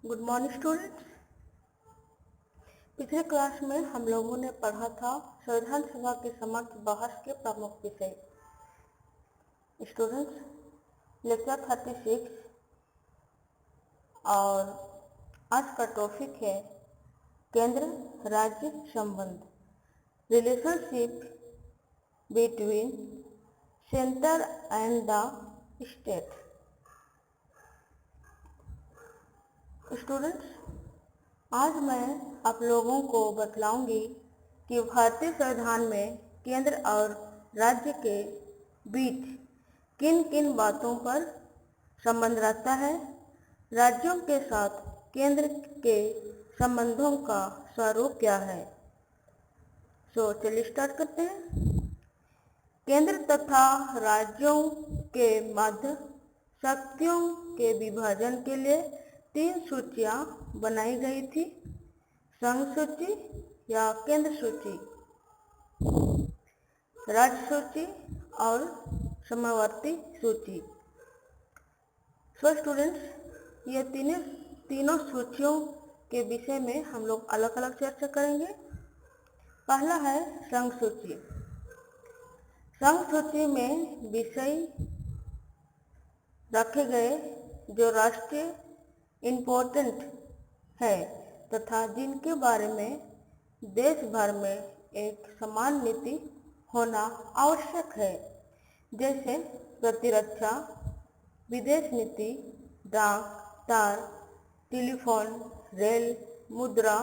Good morning students. पिछले class में हम लोगों ने पढ़ा था संविधान सभा के समक्ष बहस के प्रमुख विषय। स्टूडेंट्स, लेक्चर 36 और आज का टॉपिक है केंद्र राज्य संबंध, relationship between centre and the state. Students, आज मैं आप लोगों को बतलाऊंगी कि भारतीय संविधान में केंद्र और राज्य के बीच किन किन बातों पर संबंध रहता है, राज्यों के साथ केंद्र के संबंधों का स्वरूप क्या है। चलिए स्टार्ट करते हैं। केंद्र तथा राज्यों के मध्य शक्तियों के विभाजन के लिए 3 सूचियां बनाई गई थी, संघ सूची या केंद्र सूची, राज्य सूची और समवर्ती सूची। स्टूडेंट्स, ये तीनों सूचियों के विषय में हम लोग अलग अलग चर्चा करेंगे। पहला है संघ सूची। संघ सूची में विषय रखे गए जो राष्ट्रीय इम्पोर्टेंट है तथा जिनके बारे में देश भर में एक समान नीति होना आवश्यक है, जैसे प्रतिरक्षा, विदेश नीति, डाक, तार, टेलीफोन, रेल, मुद्रा,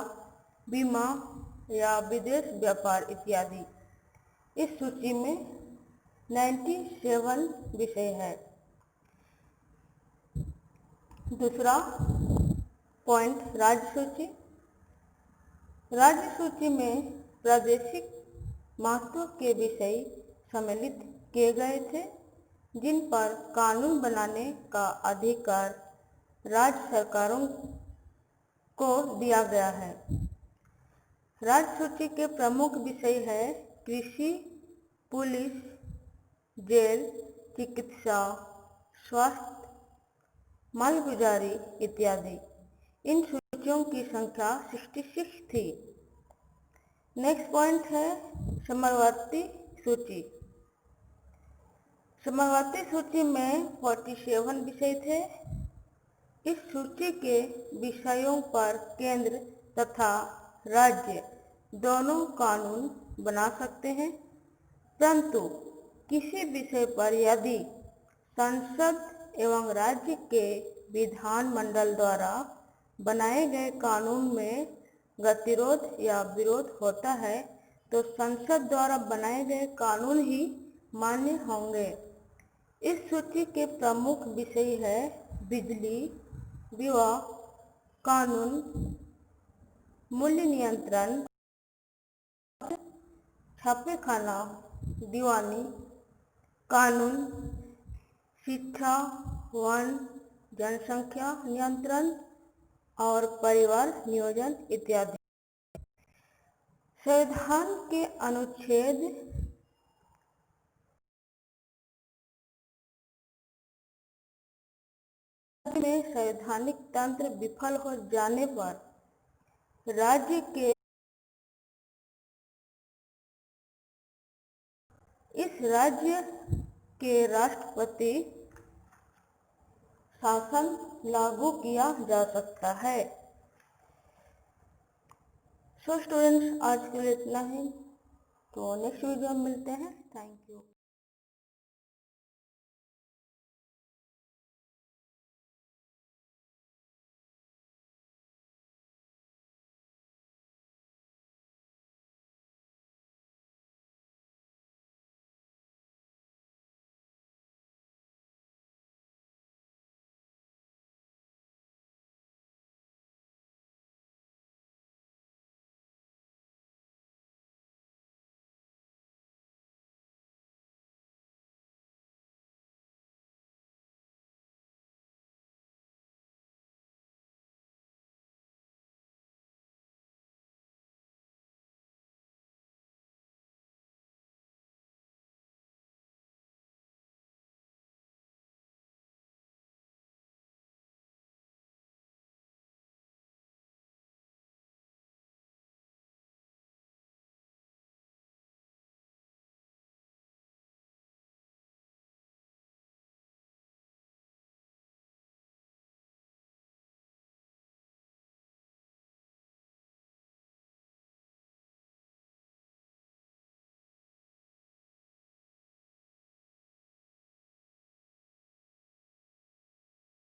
बीमा या विदेश व्यापार इत्यादि। इस सूची में 97 विषय है। दूसरा पॉइंट, राज्य सूची। राज्य सूची में प्रादेशिक महत्व के विषय सम्मिलित किए गए थे जिन पर कानून बनाने का अधिकार राज्य सरकारों को दिया गया है। राज्य सूची के प्रमुख विषय है कृषि, पुलिस, जेल, चिकित्सा, स्वास्थ्य, मालगुजारी इत्यादि। इन सूचियों की संख्या 66 थी। नेक्स्ट पॉइंट है समवर्ती सूची। समवर्ती सूची में 47 विषय थे। इस सूची के विषयों पर केंद्र तथा राज्य दोनों कानून बना सकते हैं, परंतु किसी विषय पर यदि संसद एवं राज्य के विधानमंडल द्वारा बनाए गए कानून में गतिरोध या विरोध होता है तो संसद द्वारा बनाए गए कानून ही मान्य होंगे। इस सूची के प्रमुख विषय है बिजली, विवाह कानून, मूल्य नियंत्रण, छापेखाना, दीवानी कानून, शिक्षा, वन, जनसंख्या नियंत्रण और परिवार नियोजन इत्यादि। संविधान के अनुच्छेद में संवैधानिक तंत्र विफल हो जाने पर राज्य के इस राज्य के राष्ट्रपति शासन लागू किया जा सकता है। स्टूडेंट्स, आज के लिए इतना ही। तो नेक्स्ट वीडियो में मिलते हैं। Thank you.